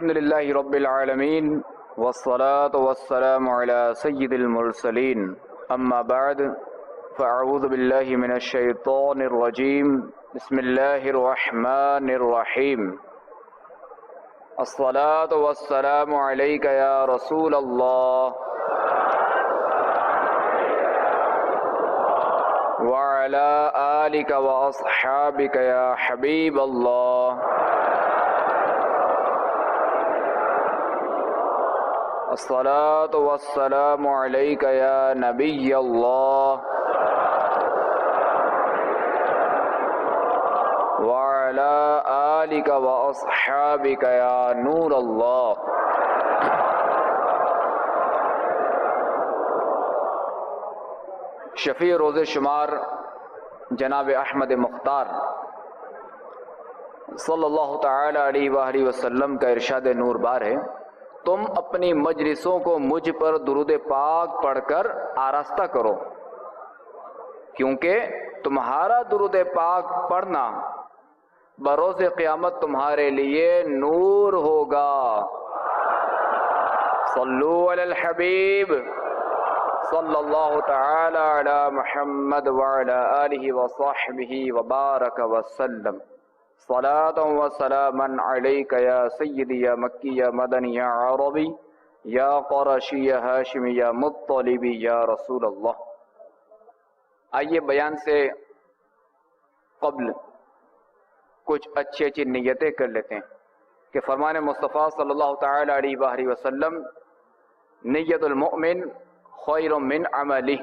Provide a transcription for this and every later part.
الحمد لله رب العالمين والصلاة والسلام على سيد المرسلين أما بعد فأعوذ بالله من الشيطان الرجيم بسم الله الرحمن الرحيم الصلاة والسلام عليك يا رسول الله وعلى آلك وأصحابك يا حبيب الله الصلاة والسلام عليك يا نبي الله وعلى آلك وأصحابك يا نور الله شفیع روز شمار جناب احمد مختار صلی اللہ تعالی علیہ وآلہ وسلم کا ارشاد نور بار ہے، تم اپنی مجلسوں کو مجھ پر درود پاک پڑھ کر آراستہ کرو، کیونکہ تمہارا درود پاک پڑھنا بروز قیامت تمہارے لیے نور ہوگا۔ صلو علی الحبیب صلی اللہ تعالی علی محمد وعلی آلہ وصحبہ وبارک وسلم صلاۃ و سلاما علیک یا سیدی یا مکی یا مدنی یا عربی یا قرشی یا ہاشمی یا مطلبی یا رسول اللہ۔ آئیے بیان سے قبل کچھ اچھی نیتیں کر لیتے ہیں کہ فرمان مصطفیٰ صلی اللہ تعالی علیہ وآلہ وسلم نیت المؤمن خیر من عملی،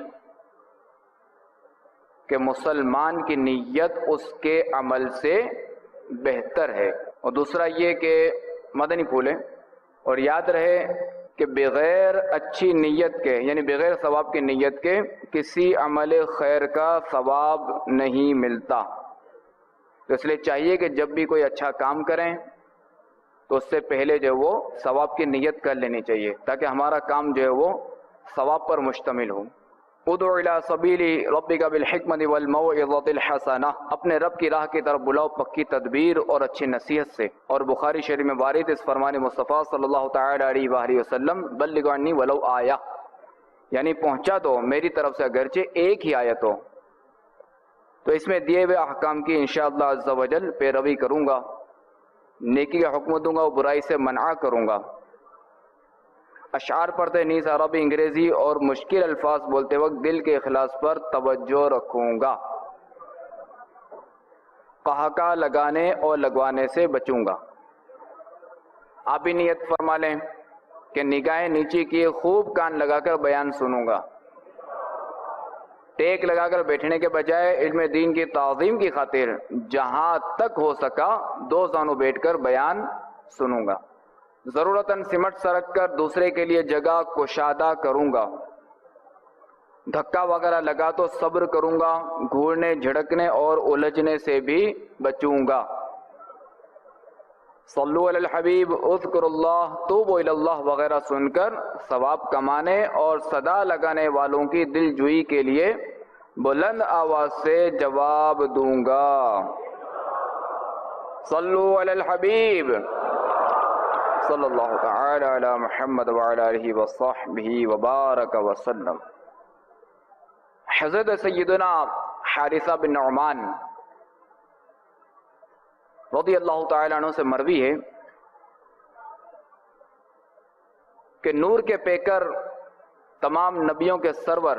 کہ مسلمان کی نیت اس کے عمل سے بہتر ہے۔ اور دوسرا یہ کہ مدنی پھولیں اور یاد رہے کہ بغیر اچھی نیت کے یعنی بغیر ثواب کی نیت کے کسی عمل خیر کا ثواب نہیں ملتا، تو اس لیے چاہیے کہ جب بھی کوئی اچھا کام کریں تو اس سے پہلے جو ہے وہ ثواب کی نیت کر لینی چاہیے، تاکہ ہمارا کام جو ہے وہ ثواب پر مشتمل ہو۔ ادعو الی سبیل ربک بالحکمت والموعظۃ الحسنہ، اپنے رب کی راہ کی طرف بلاؤ پکی تدبیر اور اچھی نصیحت سے۔ اور بخاری شریف میں وارد اس فرمان مصطفیٰ صلی اللہ تعالی علیہ وآلہ وسلم بلغ عنی ولو آیہ، یعنی پہنچا دو میری طرف سے اگرچہ ایک ہی آیت ہو۔ تو اس میں دیے ہوئے احکام کی انشاءاللہ عز و جل پیروی کروں گا، نیکی کا حکم دوں گا اور برائی سے منع کروں گا۔ اشعار پڑھتے نیز عربی انگریزی اور مشکل الفاظ بولتے وقت دل کے اخلاص پر توجہ رکھوں گا، قہقہ لگانے اور لگوانے سے بچوں گا۔ آپ بھی نیت فرما لیں کہ نگاہیں نیچے کیے خوب کان لگا کر بیان سنوں گا، ٹیک لگا کر بیٹھنے کے بجائے علم دین کی تعظیم کی خاطر جہاں تک ہو سکا دو زانوں بیٹھ کر بیان سنوں گا۔ ضرورتاً سمٹ سرک کر دوسرے کے لیے جگہ کشادہ کروں گا، دھکا وغیرہ لگا تو صبر کروں گا، گھورنے جھڑکنے اور الجھنے سے بھی بچوں گا۔ صلو علی الحبیب اذکر اللہ توبوا الی اللہ وغیرہ سن کر ثواب کمانے اور صدا لگانے والوں کی دل جوئی کے لیے بلند آواز سے جواب دوں گا۔ صلو علی الحبیب صلی اللہ تعالی علی محمد وعلی آلہ وصحبہ وبارک وسلم۔ حضرت سیدنا حارثہ بن نعمان رضی اللہ تعالی عنہ سے مروی ہے کہ نور کے پیکر تمام نبیوں کے سرور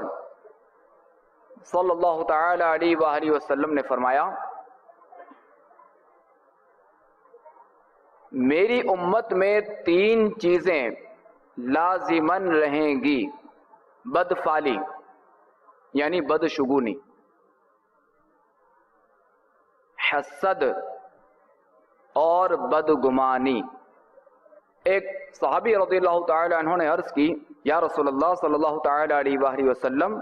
صلی اللہ تعالی علیہ وآلہ وسلم نے فرمایا، میری امت میں 3 چیزیں لازماً رہیں گی، بدفعلی یعنی بدشگونی، حسد اور بدگمانی۔ ایک صحابی رضی اللہ تعالی عنہ نے عرض کی، یا رسول اللہ صلی اللہ تعالی علیہ وآلہ وسلم،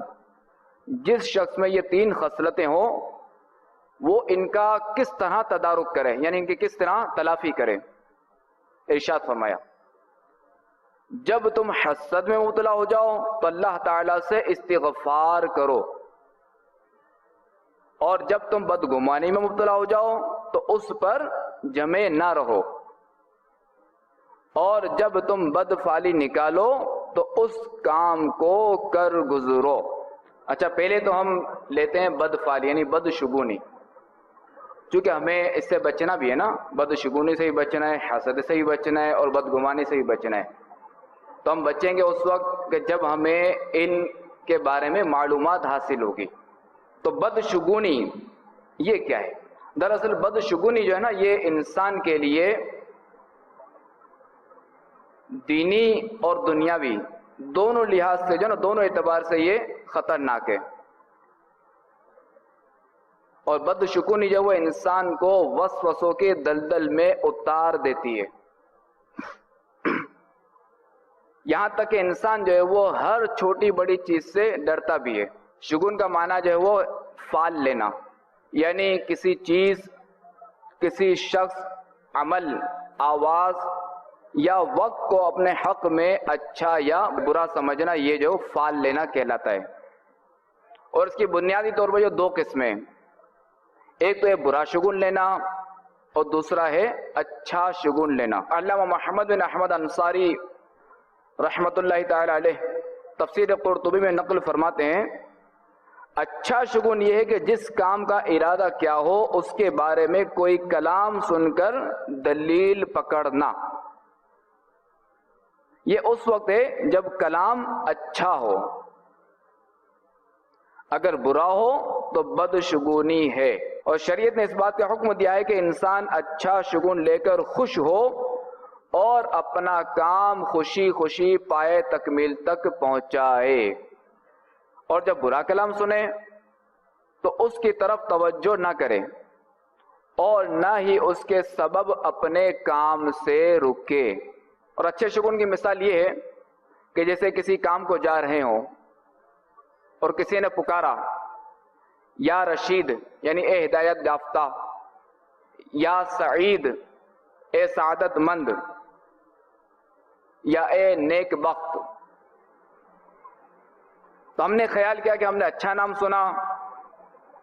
جس شخص میں یہ 3 خصلتیں ہوں وہ ان کا کس طرح تدارک کرے، یعنی ان کی کس طرح تلافی کرے؟ ارشاد فرمایا، جب تم حسد میں مبتلا ہو جاؤ تو اللہ تعالیٰ سے استغفار کرو، اور جب تم بدگمانی میں مبتلا ہو جاؤ تو اس پر جمے نہ رہو، اور جب تم بدفعلی نکالو تو اس کام کو کر گزرو. اچھا، پہلے تو ہم لیتے ہیں بدفعلی یعنی بدشگونی، چونکہ ہمیں اس سے بچنا بھی ہے نا، بدشگونی سے ہی بچنا ہے، حسد سے ہی بچنا ہے، اور بدگمانی سے ہی بچنا ہے. تو ہم بچیں گے اس وقت کہ جب ہمیں ان کے بارے میں معلومات حاصل ہوگی. تو بدشگونی یہ کیا ہے؟ دراصل بدشگونی جو ہے نا، یہ انسان کے لیے دینی اور دنیاوی دونوں لحاظ سے جو ہے نا، دونوں اعتبار سے یہ خطرناک ہے. اور بدشگونی جو وہ انسان کو وسوسوں کے دلدل میں اتار دیتی ہے. یہاں تک کہ انسان جو ہے وہ ہر چھوٹی بڑی چیز سے ڈرتا بھی ہے. شگون کا معنی جو ہے وہ فال لینا، یعنی کسی چیز، کسی شخص، عمل، آواز یا وقت کو اپنے حق میں اچھا یا برا سمجھنا، یہ جو فال لینا کہلاتا ہے. اور اس کی بنیادی طور پر جو دو قسمیں، ایک تو ہے برا شگون لینا اور دوسرا ہے اچھا شگون لینا. علامہ محمد بن احمد انصاری رحمت اللہ تعالی علیہ تفسیر قرطبی میں نقل فرماتے ہیں، اچھا شگون یہ ہے کہ جس کام کا ارادہ کیا ہو اس کے بارے میں کوئی کلام سن کر دلیل پکڑنا. یہ اس وقت ہے جب کلام اچھا ہو، اگر برا ہو تو بدشگونی ہے. اور شریعت نے اس بات کا حکم دیا ہے کہ انسان اچھا شگون لے کر خوش ہو اور اپنا کام خوشی خوشی پائے تکمیل تک پہنچائے. اور جب برا کلام سنے تو اس کی طرف توجہ نہ کرے اور نہ ہی اس کے سبب اپنے کام سے رکے. اور اچھے شگون کی مثال یہ ہے کہ جیسے کسی کام کو جا رہے ہوں اور کسی نے پکارا، یا رشید یعنی اے ہدایت یافتہ، یا سعید اے سعادت مند، یا اے نیک بخت. تو ہم نے خیال کیا کہ ہم نے اچھا نام سنا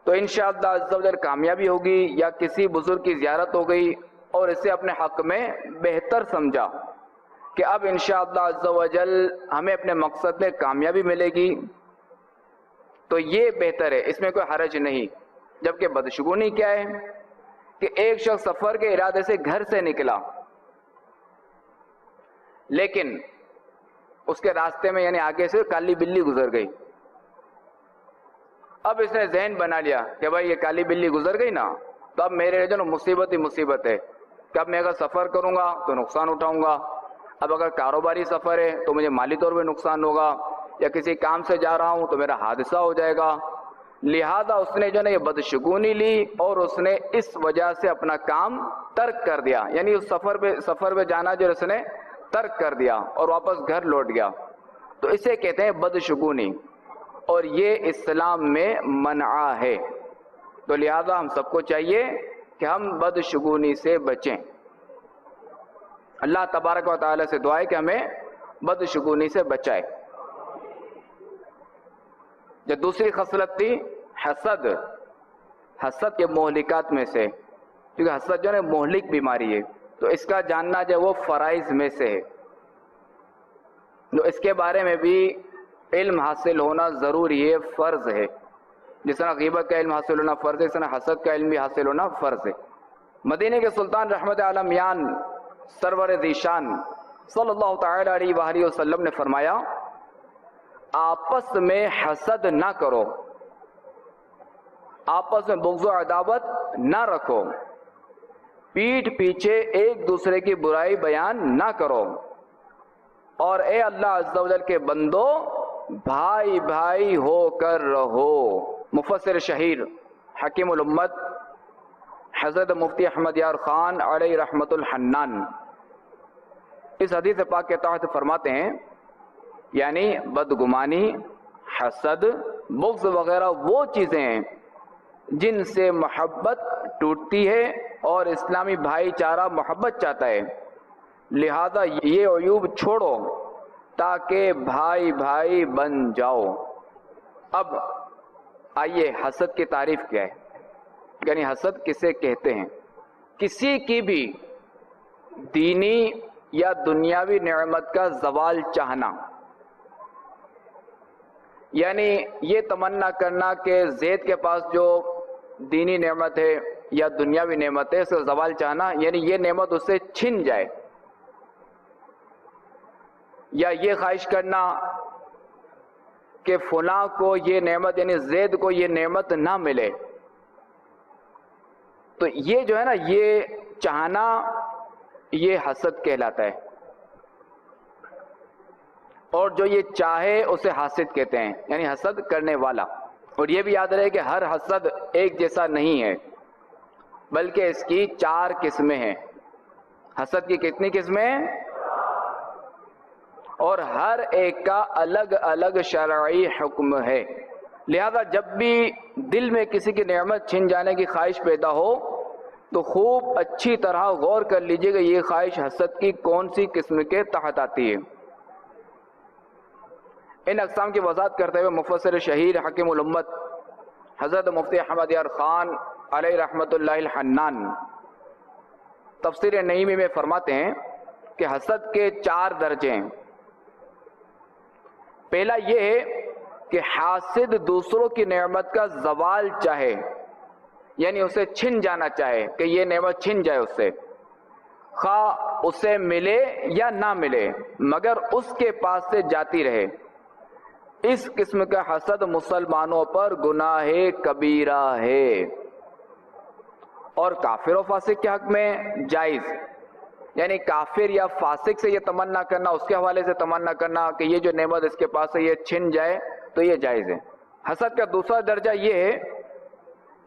تو انشاءاللہ عز و جل کامیابی ہوگی، یا کسی بزرگ کی زیارت ہو گئی اور اسے اپنے حق میں بہتر سمجھا کہ اب انشاءاللہ عز و جل ہمیں اپنے مقصد میں کامیابی ملے گی، تو یہ بہتر ہے، اس میں کوئی حرج نہیں. جبکہ بدشگونی کیا ہے کہ ایک شخص سفر کے ارادے سے گھر سے نکلا، لیکن اس کے راستے میں یعنی آگے سے کالی بلی گزر گئی. اب اس نے ذہن بنا لیا کہ بھائی یہ کالی بلی گزر گئی نا، تو اب میرے لیے جو نا مصیبت ہی مصیبت ہے کہ اب میں اگر سفر کروں گا تو نقصان اٹھاؤں گا. اب اگر کاروباری سفر ہے تو مجھے مالی طور پہ نقصان ہوگا، یا کسی کام سے جا رہا ہوں تو میرا حادثہ ہو جائے گا. لہذا اس نے جو ہے یہ بدشگونی لی اور اس نے اس وجہ سے اپنا کام ترک کر دیا، یعنی اس سفر پہ جانا جو اس نے ترک کر دیا اور واپس گھر لوٹ گیا. تو اسے کہتے ہیں بدشگونی، اور یہ اسلام میں منع ہے. تو لہذا ہم سب کو چاہیے کہ ہم بدشگونی سے بچیں. اللہ تبارک و تعالی سے دعا ہے کہ ہمیں بدشگونی سے بچائے. جو دوسری خصلت تھی حسد، حسد کے مہلکات میں سے، کیونکہ حسد جو ہے مہلک بیماری ہے، تو اس کا جاننا جو وہ فرائض میں سے ہے. تو اس کے بارے میں بھی علم حاصل ہونا ضروری ہے، فرض ہے. جس طرح غیبت کا علم حاصل ہونا فرض ہے، اس طرح حسد کا علم بھی حاصل ہونا فرض ہے. مدینے کے سلطان رحمت عالمیان سرور ذیشان صلی اللہ تعالی علیہ وآلہ وسلم نے فرمایا، آپس میں حسد نہ کرو، آپس میں بغض و عداوت نہ رکھو، پیٹھ پیچھے ایک دوسرے کی برائی بیان نہ کرو، اور اے اللہ عز و جل کے بندو بھائی بھائی ہو کر رہو. مفسر شہیر حکیم الامت حضرت مفتی احمد یار خان علیہ رحمت الحنان اس حدیث پاک کے تحت فرماتے ہیں، یعنی بدگمانی، حسد، بغض وغیرہ وہ چیزیں ہیں جن سے محبت ٹوٹتی ہے اور اسلامی بھائی چارہ محبت چاہتا ہے. لہذا یہ عیوب چھوڑو تاکہ بھائی بھائی بن جاؤ. اب آئیے حسد کی تعریف کیا ہے، یعنی حسد کسے کہتے ہیں. کسی کی بھی دینی یا دنیاوی نعمت کا زوال چاہنا، یعنی یہ تمنا کرنا کہ زید کے پاس جو دینی نعمت ہے یا دنیاوی نعمت ہے اس کا زوال چاہنا، یعنی یہ نعمت اس سے چھن جائے، یا یہ خواہش کرنا کہ فلاں کو یہ نعمت یعنی زید کو یہ نعمت نہ ملے. تو یہ جو ہے نا یہ چاہنا یہ حسد کہلاتا ہے، اور جو یہ چاہے اسے حاسد کہتے ہیں، یعنی حسد کرنے والا. اور یہ بھی یاد رہے کہ ہر حسد ایک جیسا نہیں ہے، بلکہ اس کی 4 قسمیں ہیں. حسد کی کتنی قسمیں ہیں؟ اور ہر ایک کا الگ الگ شرعی حکم ہے. لہذا جب بھی دل میں کسی کی نعمت چھن جانے کی خواہش پیدا ہو تو خوب اچھی طرح غور کر لیجئے کہ یہ خواہش حسد کی کون سی قسم کے تحت آتی ہے. ان اقسام کی وضاحت کرتے ہوئے مفسر شہیر حکیم الامت حضرت مفتی احمد یار خان علیہ رحمت اللہ الحنان تفسیر نعیمی میں فرماتے ہیں کہ حسد کے 4 درجے ہیں. پہلا یہ ہے کہ حاسد دوسروں کی نعمت کا زوال چاہے، یعنی اسے چھن جانا چاہے کہ یہ نعمت چھن جائے اس سے، خواہ اسے ملے یا نہ ملے مگر اس کے پاس سے جاتی رہے. اس قسم کا حسد مسلمانوں پر گناہ کبیرہ ہے اور کافر و فاسق کے حق میں جائز. یعنی کافر یا فاسق سے یہ تمنا کرنا، اس کے حوالے سے تمنا کرنا کہ یہ جو نعمت اس کے پاس ہے یہ چھن جائے تو یہ جائز ہے. حسد کا دوسرا درجہ یہ ہے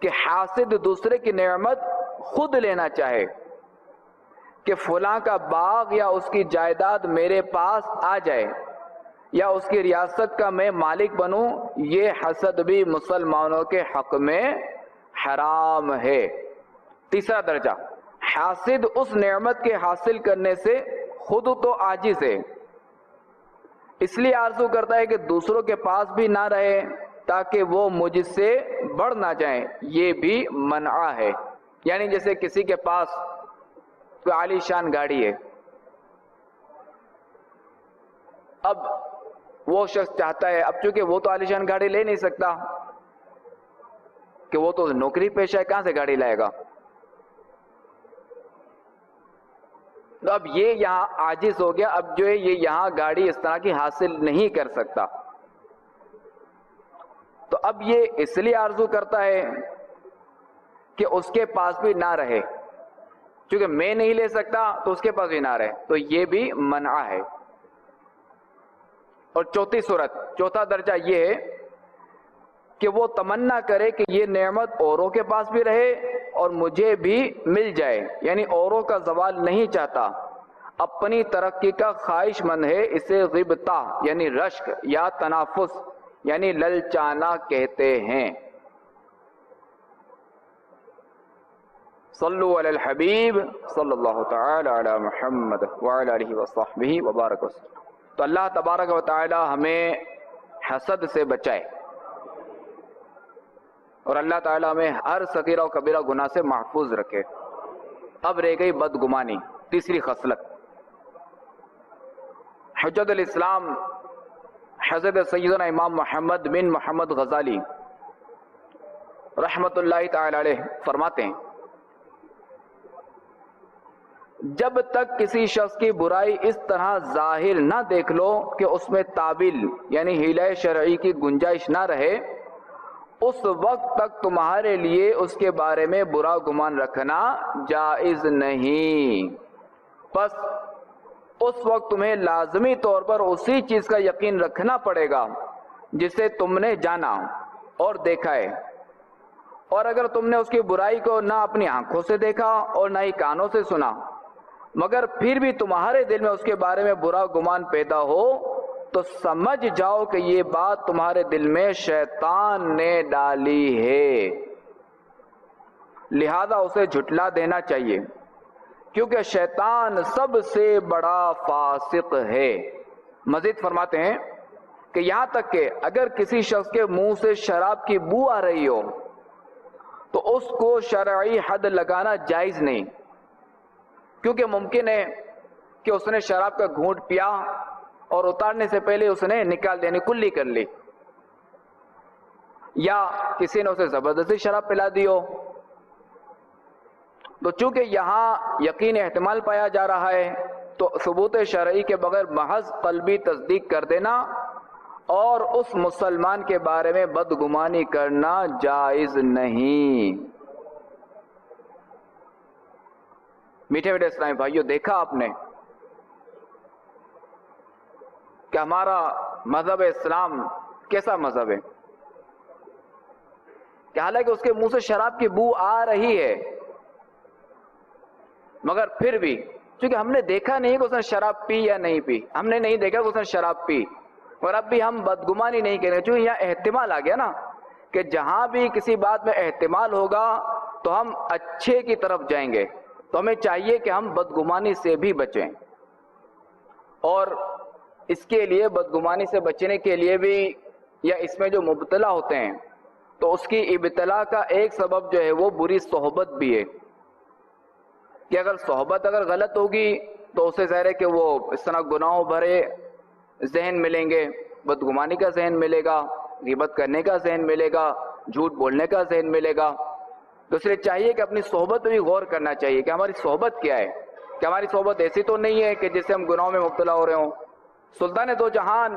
کہ حاسد دوسرے کی نعمت خود لینا چاہے کہ فلاں کا باغ یا اس کی جائیداد میرے پاس آ جائے یا اس کی ریاست کا میں مالک بنوں. یہ حسد بھی مسلمانوں کے حق میں حرام ہے. تیسرا درجہ، حاسد اس نعمت کے حاصل کرنے سے خود تو عاجز ہے، اس لیے آرزو کرتا ہے کہ دوسروں کے پاس بھی نہ رہے تاکہ وہ مجھ سے بڑھ نہ جائیں. یہ بھی منع ہے. یعنی جیسے کسی کے پاس کوئی عالی شان گاڑی ہے، اب وہ شخص چاہتا ہے، اب چونکہ وہ تو عالی شان گاڑی لے نہیں سکتا کہ وہ تو نوکری پیشہ ہے، کہاں سے گاڑی لائے گا، تو اب یہ یہاں عاجز ہو گیا، اب جو ہے یہ یہاں گاڑی اس طرح کی حاصل نہیں کر سکتا. تو اب یہ اس لیے آرزو کرتا ہے کہ اس کے پاس بھی نہ رہے، چونکہ میں نہیں لے سکتا تو اس کے پاس بھی نہ رہے، تو یہ بھی منع ہے. اور چوتھا درجہ یہ ہے کہ وہ تمنا کرے کہ یہ نعمت اوروں کے پاس بھی رہے اور مجھے بھی مل جائے، یعنی اوروں کا زوال نہیں چاہتا، اپنی ترقی کا خواہش مند ہے. اسے غبطہ یعنی رشک یا تنافس یعنی للچانا کہتے ہیں. صلو علی الحبیب صلی اللہ تعالی علی محمد وعلی آلہ وصحبہ وبارک وسلم. تو اللہ تبارک و تعالی ہمیں حسد سے بچائے اور اللہ تعالی ہمیں ہر صغیرہ و کبیرہ گناہ سے محفوظ رکھے. اب رہ گئی بدگمانی، تیسری خصلت. حجت الاسلام حضرت سیدنا امام محمد بن محمد غزالی رحمت اللہ تعالی علیہ فرماتے ہیں، جب تک کسی شخص کی برائی اس طرح ظاہر نہ دیکھ لو کہ اس میں تعویل یعنی حیلہ شرعی کی گنجائش نہ رہے، اس وقت تک تمہارے لیے اس کے بارے میں برا گمان رکھنا جائز نہیں. پس اس وقت تمہیں لازمی طور پر اسی چیز کا یقین رکھنا پڑے گا جسے تم نے جانا اور دیکھا ہے، اور اگر تم نے اس کی برائی کو نہ اپنی آنکھوں سے دیکھا اور نہ ہی کانوں سے سنا مگر پھر بھی تمہارے دل میں اس کے بارے میں برا گمان پیدا ہو تو سمجھ جاؤ کہ یہ بات تمہارے دل میں شیطان نے ڈالی ہے، لہذا اسے جھٹلا دینا چاہیے کیونکہ شیطان سب سے بڑا فاسق ہے. مزید فرماتے ہیں کہ یہاں تک کہ اگر کسی شخص کے منہ سے شراب کی بو آ رہی ہو تو اس کو شرعی حد لگانا جائز نہیں، کیونکہ ممکن ہے کہ اس نے شراب کا گھونٹ پیا اور اتارنے سے پہلے اس نے نکال دینی کلی کر لی، یا کسی نے اسے زبردستی شراب پلا دی ہو. تو چونکہ یہاں یقین احتمال پایا جا رہا ہے تو ثبوت شرعی کے بغیر محض قلبی تصدیق کر دینا اور اس مسلمان کے بارے میں بدگمانی کرنا جائز نہیں. میٹھے میٹھے اسلامی بھائیوں، دیکھا آپ نے کہ ہمارا مذہب اسلام کیسا مذہب ہے کہ حالانکہ اس کے منہ سے شراب کی بو آ رہی ہے، مگر پھر بھی چونکہ ہم نے دیکھا نہیں کہ اس نے شراب پی یا نہیں پی، ہم نے نہیں دیکھا کہ اس نے شراب پی، اور اب بھی ہم بدگمانی نہیں کریں. چونکہ یہاں احتمال آ گیا نا کہ جہاں بھی کسی بات میں احتمال ہوگا تو ہم اچھے کی طرف جائیں گے. تو ہمیں چاہیے کہ ہم بدگمانی سے بھی بچیں، اور اس کے لیے بدگمانی سے بچنے کے لیے بھی یا اس میں جو مبتلا ہوتے ہیں تو اس کی ابتلا کا ایک سبب جو ہے وہ بری صحبت بھی ہے، کہ اگر صحبت غلط ہوگی تو اسے ظاہر ہے کہ وہ اس طرح گناہوں بھرے ذہن ملیں گے، بدگمانی کا ذہن ملے گا، غیبت کرنے کا ذہن ملے گا، جھوٹ بولنے کا ذہن ملے گا. تو اس لیے چاہیے کہ اپنی صحبت پہ بھی غور کرنا چاہیے کہ ہماری صحبت کیا ہے، کہ ہماری صحبت ایسی تو نہیں ہے کہ جس سے ہم گناہوں میں مبتلا ہو رہے ہوں. سلطان دو جہان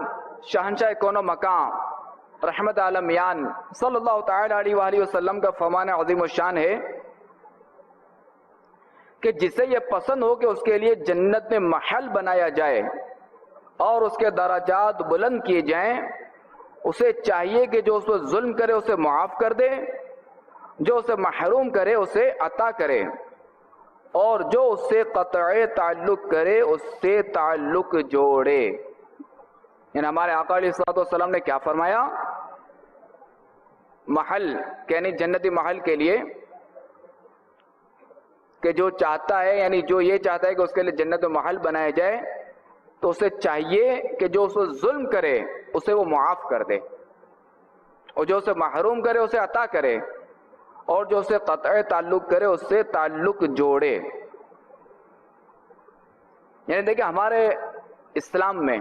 شہنشاہ کون و مکان رحمت عالمیان صلی اللہ تعالی علیہ وآلہ وسلم کا فرمان عظیم الشان ہے کہ جسے یہ پسند ہو کہ اس کے لیے جنت میں محل بنایا جائے اور اس کے درجات بلند کیے جائیں، اسے چاہیے کہ جو اس پر ظلم کرے اسے معاف کر دے، جو اسے محروم کرے اسے عطا کرے، اور جو اس سے قطع تعلق کرے اس سے تعلق جوڑے. یعنی ہمارے آقا علیہ الصلوۃ والسلام نے کیا فرمایا؟ محل یعنی جنتی محل کے لیے کہ جو چاہتا ہے، یعنی جو یہ چاہتا ہے کہ اس کے لیے جنت محل بنایا جائے تو اسے چاہیے کہ جو اس پر ظلم کرے اسے وہ معاف کر دے، اور جو اسے محروم کرے اسے عطا کرے، اور جو اسے قطع تعلق کرے اس سے تعلق جوڑے. یعنی دیکھیں ہمارے اسلام میں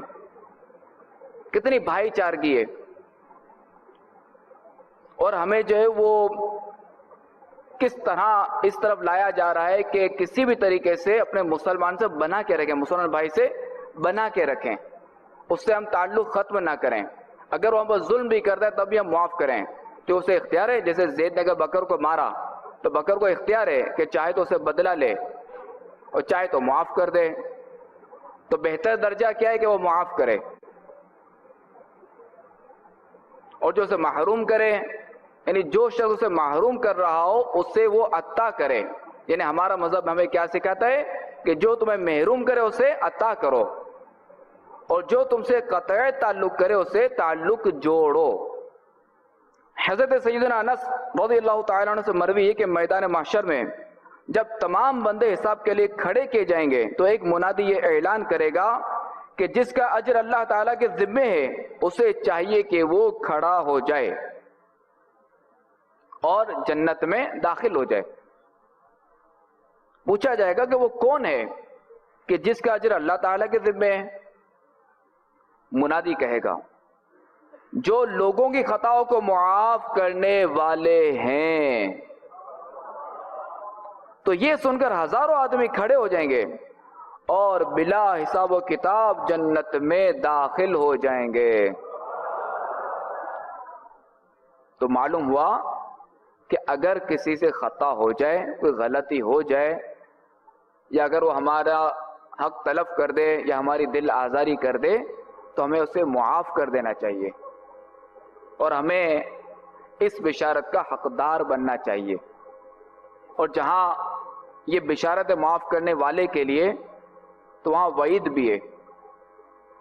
کتنی بھائی چارگی ہے، اور ہمیں جو ہے وہ کس طرح اس طرف لایا جا رہا ہے کہ کسی بھی طریقے سے اپنے مسلمان سے بنا کے رکھیں، مسلمان بھائی سے بنا کے رکھیں، اس سے ہم تعلق ختم نہ کریں. اگر وہ ہم پر ظلم بھی کرتا ہے تب بھی ہم معاف کریں، تو اسے اختیار ہے. جیسے زید نے اگر بکر کو مارا تو بکر کو اختیار ہے کہ چاہے تو اسے بدلہ لے اور چاہے تو معاف کر دے. تو بہتر درجہ کیا ہے کہ وہ معاف کرے، اور جو اسے محروم کرے یعنی جو شخص اسے محروم کر رہا ہو اس سے وہ عطا کرے. یعنی ہمارا مذہب ہمیں کیا سکھاتا ہے کہ جو تمہیں محروم کرے اسے عطا کرو، اور جو تم سے قطع تعلق کرے اسے تعلق جوڑو. حضرت سیدنا انس رضی اللہ تعالیٰ عنہ سے مروی ہے کہ میدان محشر میں جب تمام بندے حساب کے لیے کھڑے کیے جائیں گے تو ایک منادی یہ اعلان کرے گا کہ جس کا اجر اللہ تعالیٰ کے ذمے ہے اسے چاہیے کہ وہ کھڑا ہو جائے اور جنت میں داخل ہو جائے. پوچھا جائے گا کہ وہ کون ہے کہ جس کا اجر اللہ تعالیٰ کے ذمے ہے؟ منادی کہے گا جو لوگوں کی خطاؤں کو معاف کرنے والے ہیں. تو یہ سن کر ہزاروں آدمی کھڑے ہو جائیں گے اور بلا حساب و کتاب جنت میں داخل ہو جائیں گے. تو معلوم ہوا کہ اگر کسی سے خطا ہو جائے، کوئی غلطی ہو جائے، یا اگر وہ ہمارا حق تلف کر دے یا ہماری دل آزاری کر دے تو ہمیں اسے معاف کر دینا چاہیے، اور ہمیں اس بشارت کا حقدار بننا چاہیے. اور جہاں یہ بشارت معاف کرنے والے کے لیے تو وہاں وعید بھی ہے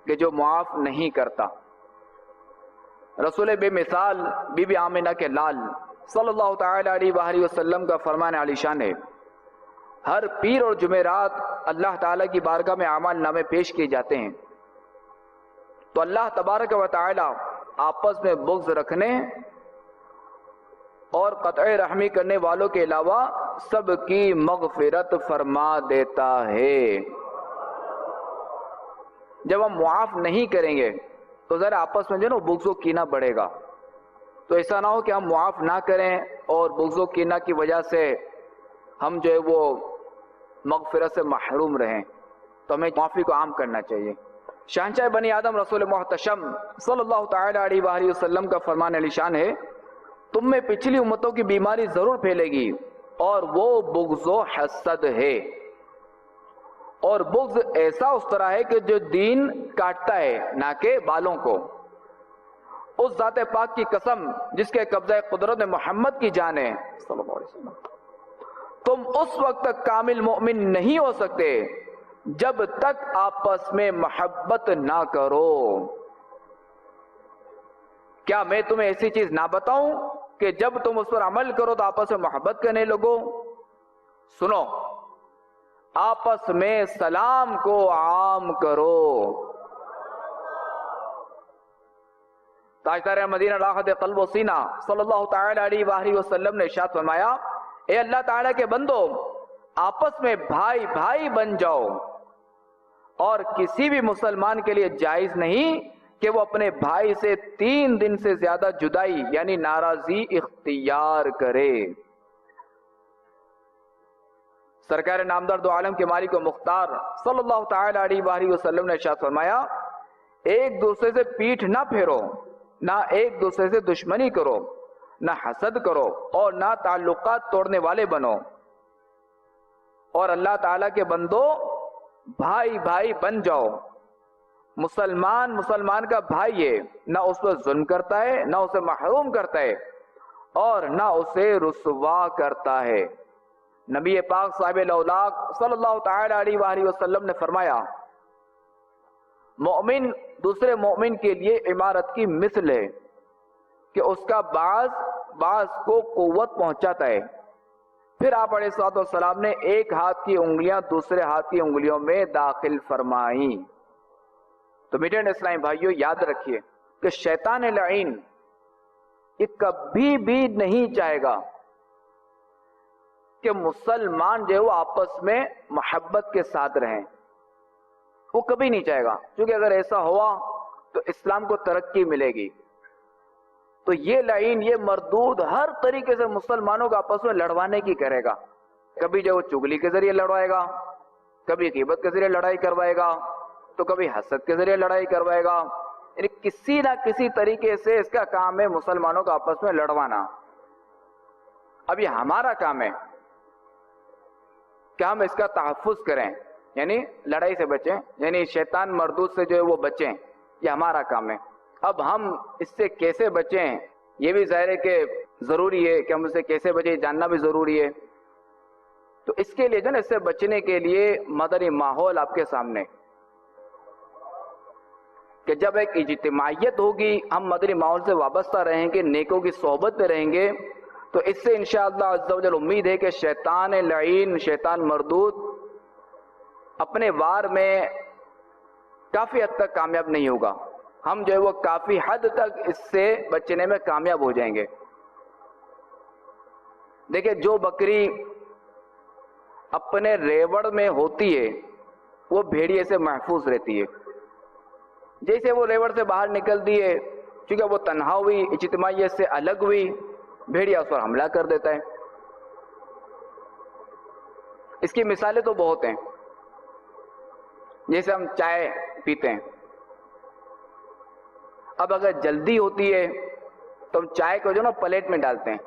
کہ جو معاف نہیں کرتا. رسول بے مثال بی بی آمنہ کے لال صلی اللہ تعالی علیہ وآلہ وسلم کا فرمان عالی شان ہے، ہر پیر اور جمعرات اللہ تعالیٰ کی بارگاہ میں اعمال نامے پیش کیے جاتے ہیں تو اللہ تبارک و تعالی آپس میں بغض رکھنے اور قطع رحمی کرنے والوں کے علاوہ سب کی مغفرت فرما دیتا ہے. جب ہم معاف نہیں کریں گے تو ذرا آپس میں جو ہے نا بغض و کینہ بڑھے گا. تو ایسا نہ ہو کہ ہم معاف نہ کریں اور بغض و کینہ کی وجہ سے ہم جو ہے وہ مغفرت سے محروم رہیں. تو ہمیں معافی کو عام کرنا چاہیے. شہنشاہ بنی آدم رسول محتشم صلی اللہ تعالی علیہ وآلہ وسلم کا فرمان علی شان ہے، تم میں پچھلی امتوں کی بیماری ضرور پھیلے گی اور وہ بغض و حسد ہے. اور بغض ایسا اس طرح ہے کہ جو دین کاٹتا ہے نہ کہ بالوں کو. اس ذات پاک کی قسم جس کے قبضہ قدرت محمد کی جان ہے صلی اللہ علیہ وسلم، تم اس وقت تک کامل مومن نہیں ہو سکتے جب تک آپس میں محبت نہ کرو. کیا میں تمہیں ایسی چیز نہ بتاؤں کہ جب تم اس پر عمل کرو تو آپس میں محبت کرنے لگو؟ سنو، آپس میں سلام کو عام کرو. تاجدار مدینہ راحت قلب و سینہ صلی اللہ تعالی علیہ وآلہ وسلم نے ارشاد فرمایا، اے اللہ تعالیٰ کے بندو، آپس میں بھائی بھائی بن جاؤ، اور کسی بھی مسلمان کے لیے جائز نہیں کہ وہ اپنے بھائی سے 3 دن سے زیادہ جدائی یعنی ناراضی اختیار کرے. سرکار نامدار دو عالم کے مالک و مختار صلی اللہ تعالی علیہ وآلہ وسلم نے ارشاد فرمایا، ایک دوسرے سے پیٹھ نہ پھیرو، نہ ایک دوسرے سے دشمنی کرو، نہ حسد کرو، اور نہ تعلقات توڑنے والے بنو. اور اللہ تعالیٰ کے بندو، بھائی بھائی بن جاؤ. مسلمان کا بھائی ہے، نہ اس پر ظلم کرتا ہے، نہ اسے محروم کرتا ہے، اور نہ اسے رسوا کرتا ہے. نبی پاک صاحب الاولاق صلی اللہ تعالی علیہ وآلہ وسلم نے فرمایا، مومن دوسرے مومن کے لیے عمارت کی مثل ہے کہ اس کا بعض کو قوت پہنچاتا ہے. پھر آپ علیہ الصلوۃ والسلام نے ایک ہاتھ کی انگلیاں دوسرے ہاتھ کی انگلیوں میں داخل فرمائیں. تو میٹھے اسلامی بھائیوں، یاد رکھیے کہ شیطان لعین یہ کبھی بھی نہیں چاہے گا کہ مسلمان جو ہے وہ آپس میں محبت کے ساتھ رہیں. وہ کبھی نہیں چاہے گا، کیونکہ اگر ایسا ہوا تو اسلام کو ترقی ملے گی. تو یہ لعین، یہ مردود ہر طریقے سے مسلمانوں کو آپس میں لڑوانے کی کرے گا. کبھی جو وہ چگلی کے ذریعے لڑوائے گا، کبھی غیبت کے ذریعے لڑائی کروائے گا، تو کبھی حسد کے ذریعے لڑائی کروائے گا. یعنی کسی نہ کسی طریقے سے اس کا کام ہے مسلمانوں کو آپس میں لڑوانا. اب یہ ہمارا کام ہے کہ ہم اس کا تحفظ کریں، یعنی لڑائی سے بچیں، یعنی شیطان مردود سے جو ہے وہ بچیں. یہ ہمارا کام ہے. اب ہم اس سے کیسے بچیں یہ بھی ظاہر ہے کہ ضروری ہے کہ ہم اس سے کیسے بچیں، جاننا بھی ضروری ہے. تو اس کے لیے جو نا، اس سے بچنے کے لیے مدنی ماحول آپ کے سامنے، کہ جب ایک اجتماعیت ہوگی، ہم مدنی ماحول سے وابستہ رہیں گے، نیکوں کی صحبت میں رہیں گے، تو اس سے انشاءاللہ عز و جل امید ہے کہ شیطان لعین، شیطان مردود اپنے وار میں کافی حد تک کامیاب نہیں ہوگا. ہم جو ہے وہ کافی حد تک اس سے بچنے میں کامیاب ہو جائیں گے. دیکھیں، جو بکری اپنے ریوڑ میں ہوتی ہے وہ بھیڑیے سے محفوظ رہتی ہے. جیسے وہ ریوڑ سے باہر نکل دی ہے، چونکہ وہ تنہا ہوئی، اجتماعیت سے الگ ہوئی، بھیڑیا اس پر حملہ کر دیتا ہے. اس کی مثالیں تو بہت ہیں. جیسے ہم چائے پیتے ہیں، اب اگر جلدی ہوتی ہے تو ہم چائے کو جو نا پلیٹ میں ڈالتے ہیں.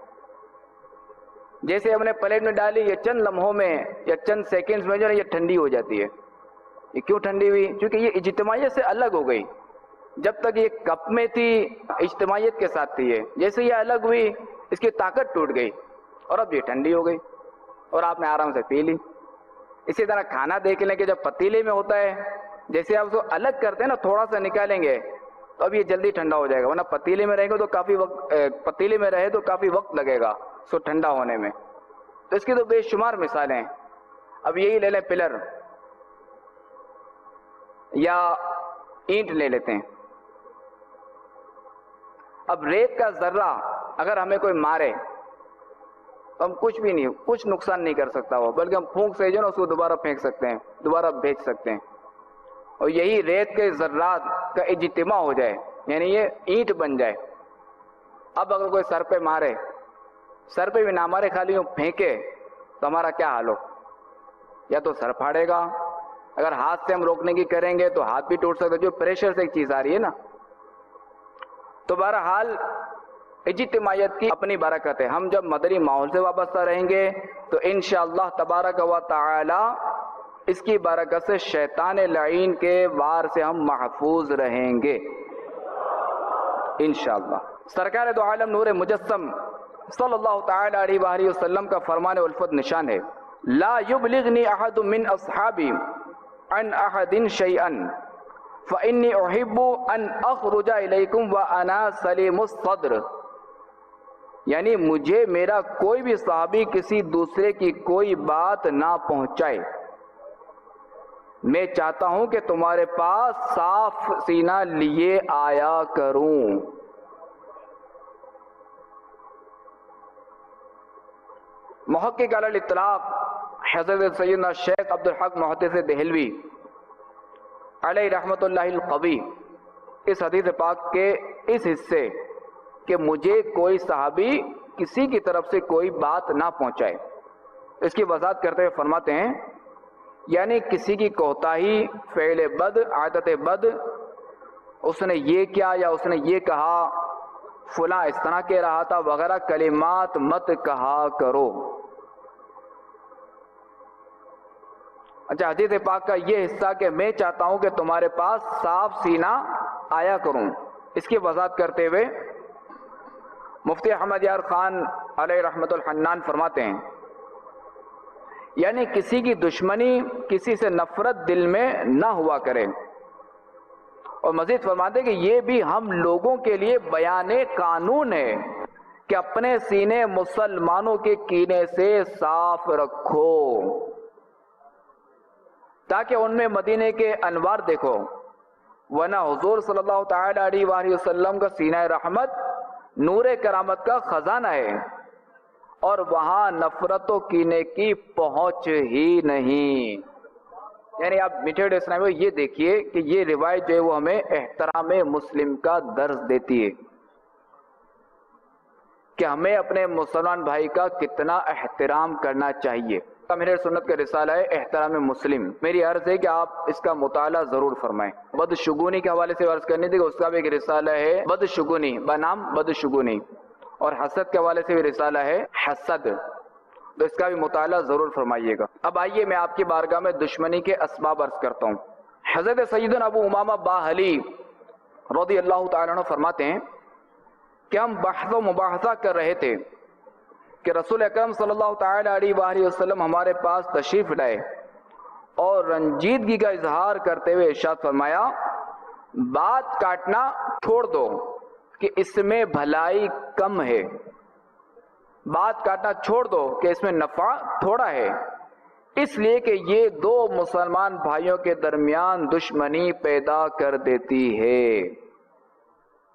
جیسے ہم نے پلیٹ میں ڈالی، یہ چند لمحوں میں یا چند سیکنڈز میں جو نا یہ ٹھنڈی ہو جاتی ہے. یہ کیوں ٹھنڈی ہوئی؟ کیونکہ یہ اجتماعیت سے الگ ہو گئی. جب تک یہ کپ میں تھی اجتماعیت کے ساتھ تھی، جیسے یہ الگ ہوئی اس کی طاقت ٹوٹ گئی اور اب یہ ٹھنڈی ہو گئی اور آپ نے آرام سے پی لی. اسی طرح کھانا دیکھ لیں کہ جب پتیلے میں ہوتا ہے، جیسے آپ اس کو الگ کرتے ہیں نا، تھوڑا سا نکالیں گے تو اب یہ جلدی ٹھنڈا ہو جائے گا، ورنہ پتیلے میں رہے گا تو کافی وقت پتیلے میں رہے تو کافی وقت لگے گا اس کو ٹھنڈا ہونے میں. تو اس کی تو بے شمار مثالیں ہیں. اب یہی لے لیں پلر یا اینٹ لے لیتے ہیں. اب ریت کا ذرہ اگر ہمیں کوئی مارے تو ہم کچھ نقصان نہیں کر سکتا وہ، بلکہ ہم پھونک سے جو نا اس کو دوبارہ پھینک سکتے ہیں، دوبارہ بھیج سکتے ہیں. اور یہی ریت کے ذرات کا اجتماع ہو جائے، یعنی یہ اینٹ بن جائے. اب اگر کوئی سر پہ مارے، سر پہ بھی نہ مارے، خالی یوں پھینکے تو ہمارا کیا حال ہو؟ یا تو سر پھاڑے گا، اگر ہاتھ سے ہم روکنے کی کریں گے تو ہاتھ بھی ٹوٹ سکتا ہے، جو پریشر سے ایک چیز آ رہی ہے نا. تو بہرحال اجتماعیت کی اپنی برکت ہے. ہم جب مدنی ماحول سے وابستہ رہیں گے تو انشاءاللہ تبارک و تعالی اس کی برکت سے شیطان لعین کے وار سے ہم محفوظ رہیں گے انشاءاللہ. سرکار دو عالم نور مجسم صلی اللہ تعالی علیہ وآلہ وسلم کا فرمان الفت نشان ہے، لا یبلغنی احد من اصحابی عن احد شیئا فانی احب ان اخرج الیکم وانا سلیم الصدر. یعنی مجھے میرا کوئی بھی صحابی کسی دوسرے کی کوئی بات نہ پہنچائے، میں چاہتا ہوں کہ تمہارے پاس صاف سینہ لیے آیا کروں. محقق علی الاطلاق حضرت سیدنا شیخ عبدالحق محدث دہلوی علیہ رحمت اللہ القوی اس حدیث پاک کے اس حصے کہ مجھے کوئی صحابی کسی کی طرف سے کوئی بات نہ پہنچائے، اس کی وضاحت کرتے ہوئے فرماتے ہیں یعنی کسی کی کوتاہی، فعل بد، عادت بد، اس نے یہ کیا یا اس نے یہ کہا، فلاں اس طرح کہہ رہا تھا وغیرہ کلمات مت کہا کرو. اچھا، حدیث پاک کا یہ حصہ کہ میں چاہتا ہوں کہ تمہارے پاس صاف سینہ آیا کروں، اس کی وضاحت کرتے ہوئے مفتی احمد یار خان علیہ رحمت الحنان فرماتے ہیں یعنی کسی کی دشمنی، کسی سے نفرت دل میں نہ ہوا کرے. اور مزید فرماتے ہیں کہ یہ بھی ہم لوگوں کے لیے بیان قانون ہے کہ اپنے سینے مسلمانوں کے کینے سے صاف رکھو تاکہ ان میں مدینے کے انوار دیکھو. ورنہ حضور صلی اللہ تعالی علیہ وآلہ وسلم کا سینہ رحمت نور کرامت کا خزانہ ہے اور وہاں نفرت و کینے کی پہنچ ہی نہیں. یعنی آپ میٹھے اسلام میں یہ دیکھیے کہ یہ روایت جو ہے وہ ہمیں احترام مسلم کا درس دیتی ہے کہ ہمیں اپنے مسلمان بھائی کا کتنا احترام کرنا چاہیے. میرے سنت کا رسالہ ہے احترام مسلم. میری عرض ہے کہ آپ اس کا مطالعہ ضرور فرمائیں. بدشگونی کے حوالے سے عرض کرنی تھی کہ اس کا بھی ایک رسالہ ہے بدشگونی بنام بدشگونی، اور حسد کے حوالے سے بھی رسالہ ہے حسد، تو اس کا بھی مطالعہ ضرور فرمائیے گا. اب آئیے میں آپ کی بارگاہ میں دشمنی کے اسباب عرض کرتا ہوں. حضرت سیدنا ابو امامہ باہلی رضی اللہ تعالیٰ عنہ فرماتے ہیں کہ ہم بحث و مباحثہ کر رہے تھے کہ رسول اکرم صلی اللہ تعالی علیہ وآلہ وسلم ہمارے پاس تشریف لائے اور رنجیدگی کا اظہار کرتے ہوئے ارشاد فرمایا بات کاٹنا چھوڑ دو کہ اس میں بھلائی کم ہے. بات کاٹنا چھوڑ دو کہ اس میں نفع تھوڑا ہے، اس لیے کہ یہ دو مسلمان بھائیوں کے درمیان دشمنی پیدا کر دیتی ہے.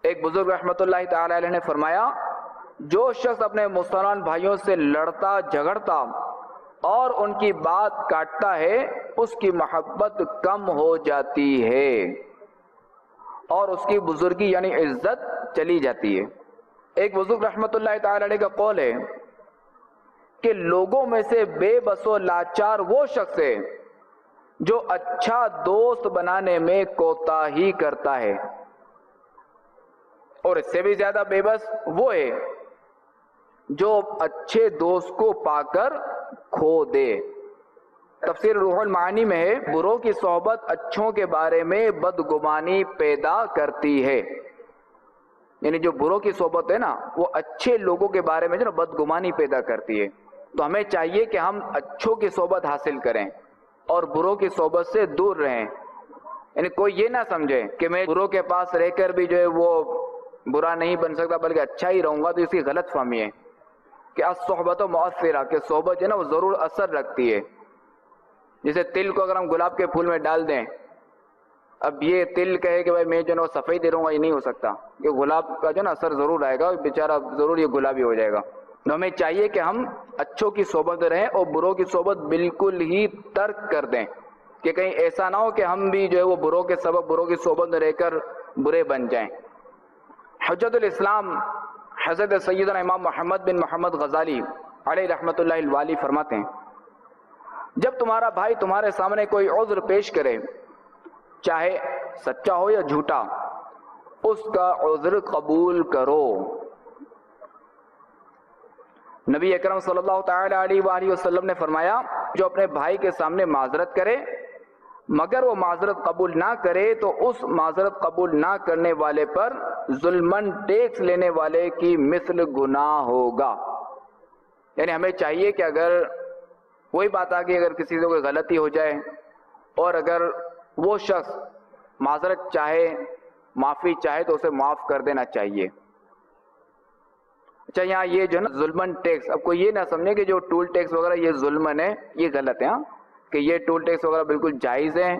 ایک بزرگ رحمت اللہ تعالی علیہ نے فرمایا جو شخص اپنے مسلمان بھائیوں سے لڑتا جھگڑتا اور ان کی بات کاٹتا ہے اس کی محبت کم ہو جاتی ہے اور اس کی بزرگی یعنی عزت چلی جاتی ہے. ایک بزرگ رحمت اللہ تعالی علیہ کا قول ہے کہ لوگوں میں سے بے بس و لاچار وہ شخص ہے جو اچھا دوست بنانے میں کوتاہی کرتا ہے، اور اس سے بھی زیادہ بے بس وہ ہے جو اچھے دوست کو پا کر کھو دے. تفسیر روح المعانی میں ہے بروں کی صحبت اچھوں کے بارے میں بدگمانی پیدا کرتی ہے. یعنی جو بروں کی صحبت ہے نا وہ اچھے لوگوں کے بارے میں جو نا بدگمانی پیدا کرتی ہے. تو ہمیں چاہیے کہ ہم اچھوں کی صحبت حاصل کریں اور بروں کی صحبت سے دور رہیں. یعنی کوئی یہ نہ سمجھے کہ میں بروں کے پاس رہ کر بھی جو ہے وہ برا نہیں بن سکتا بلکہ اچھا ہی رہوں گا، تو اس کی غلط فہمی ہے کہ الصحبت مؤثرہ، کہ صحبت جو ہے نا وہ ضرور اثر رکھتی ہے. جیسے تل کو اگر ہم گلاب کے پھول میں ڈال دیں، اب یہ تل کہے کہ بھائی میں جو ہے نا سفید ہی رہوں گا، یہ نہیں ہو سکتا، یہ گلاب کا جو ہے نا اثر ضرور آئے گا، بیچارہ ضرور یہ گلابی ہو جائے گا. تو ہمیں چاہیے کہ ہم اچھوں کی صحبت رہیں اور بروں کی صحبت بالکل ہی ترک کر دیں کہ کہیں ایسا نہ ہو کہ ہم بھی جو ہے وہ بروں کے سبب بروں کی صحبت میں رہ کر برے بن جائیں۔ حجت الاسلام حضرت سیدنا امام محمد بن محمد غزالی علیہ رحمۃ اللہ الوالی فرماتے ہیں، جب تمہارا بھائی تمہارے سامنے کوئی عذر پیش کرے، چاہے سچا ہو یا جھوٹا، اس کا عذر قبول کرو۔ نبی اکرم صلی اللہ تعالی علیہ وآلہ وسلم نے فرمایا، جو اپنے بھائی کے سامنے معذرت کرے مگر وہ معذرت قبول نہ کرے تو اس معذرت قبول نہ کرنے والے پر ظلماً ٹیکس لینے والے کی مثل گناہ ہوگا۔ یعنی ہمیں چاہیے کہ اگر وہی بات آ گئی، اگر کسی سے کوئی غلطی ہو جائے اور اگر وہ شخص معذرت چاہے، معافی چاہے، تو اسے معاف کر دینا چاہیے۔ اچھا، یہاں یہ جو ہے نا ظلماً ٹیکس، اب کوئی یہ نہ سمجھے کہ جو ٹول ٹیکس وغیرہ یہ ظلمن ہے، یہ غلط ہے، کہ یہ ٹول ٹیکس وغیرہ بالکل جائز ہیں۔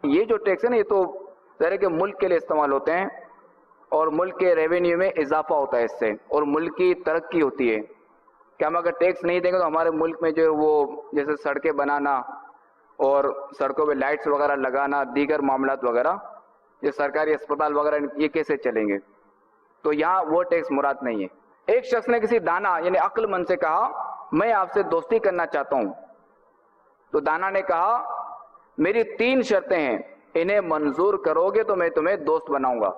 یہ جو ٹیکس ہے نا، یہ تو ظاہر ہے کہ ملک کے لیے استعمال ہوتے ہیں اور ملک کے ریونیو میں اضافہ ہوتا ہے اس سے، اور ملک کی ترقی ہوتی ہے کہ ہم اگر ٹیکس نہیں دیں گے تو ہمارے ملک میں جو ہے وہ جیسے سڑکیں بنانا اور سڑکوں پہ لائٹس وغیرہ لگانا، دیگر معاملات وغیرہ، یہ سرکاری اسپتال وغیرہ، یہ کیسے چلیں گے؟ تو یہاں وہ ٹیکس مراد نہیں ہے۔ ایک شخص نے کسی دانا یعنی عقل مند سے کہا، میں آپ سے دوستی کرنا چاہتا ہوں، تو دانا نے کہا، میری 3 شرطیں ہیں، انہیں منظور کرو گے تو میں تمہیں دوست بناؤں گا۔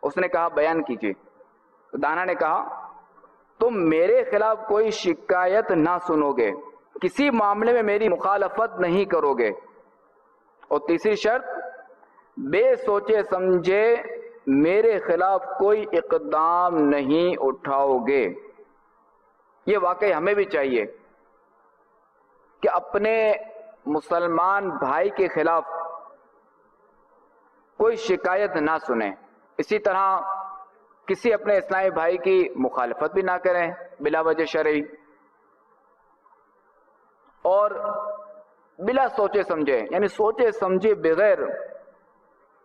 اس نے کہا، بیان کیجیے۔ تو دانا نے کہا، تم میرے خلاف کوئی شکایت نہ سنو گے، کسی معاملے میں میری مخالفت نہیں کرو گے، اور تیسری شرط، بے سوچے سمجھے میرے خلاف کوئی اقدام نہیں اٹھاؤ گے۔ یہ واقعی ہمیں بھی چاہیے کہ اپنے مسلمان بھائی کے خلاف کوئی شکایت نہ سنیں، اسی طرح کسی اپنے اسلامی بھائی کی مخالفت بھی نہ کریں بلا وجہ شرعی، اور بلا سوچے سمجھے یعنی سوچے سمجھے بغیر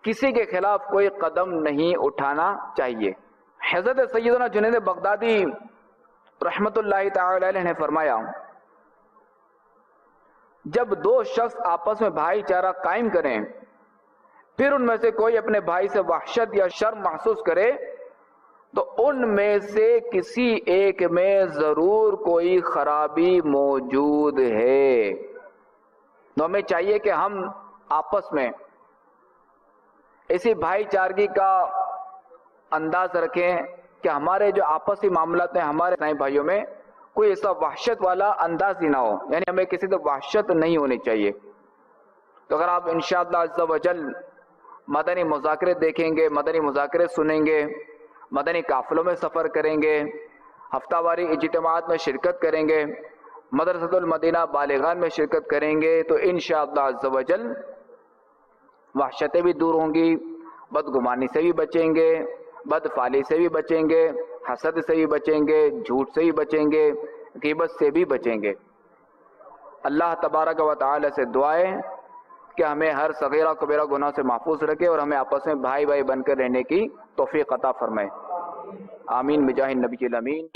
کسی کے خلاف کوئی قدم نہیں اٹھانا چاہیے۔ حضرت سیدنا جنید بغدادی رحمت اللہ تعالی علیہ نے فرمایا، جب 2 شخص آپس میں بھائی چارہ قائم کریں، پھر ان میں سے کوئی اپنے بھائی سے وحشت یا شرم محسوس کرے، تو ان میں سے کسی ایک میں ضرور کوئی خرابی موجود ہے۔ تو ہمیں چاہیے کہ ہم آپس میں اسی بھائی چارگی کا انداز رکھیں کہ ہمارے جو آپسی معاملات ہیں ہمارے اسلامی بھائیوں میں کوئی ایسا وحشت والا انداز ہی نہ ہو، یعنی ہمیں کسی سے وحشت نہیں ہونی چاہیے۔ تو اگر آپ انشاءاللہ عز و جل مدنی مذاکرے دیکھیں گے، مدنی مذاکرے سنیں گے، مدنی قافلوں میں سفر کریں گے، ہفتہ واری اجتماعات میں شرکت کریں گے، مدرسۃ المدینہ بالغان میں شرکت کریں گے، تو انشاءاللہ عز و جل وحشتیں بھی دور ہوں گی، بدگمانی سے بھی بچیں گے، بدفعلی سے بھی بچیں گے، حسد سے بھی بچیں گے، جھوٹ سے بھی بچیں گے، غیبت سے بھی بچیں گے۔ اللہ تبارک و تعالی سے دعائیں کہ ہمیں ہر صغیرہ کبیرہ گناہ سے محفوظ رکھے اور ہمیں آپس میں بھائی بھائی بن کر رہنے کی توفیق عطا فرمائے۔ آمین بجاہ النبی الامین۔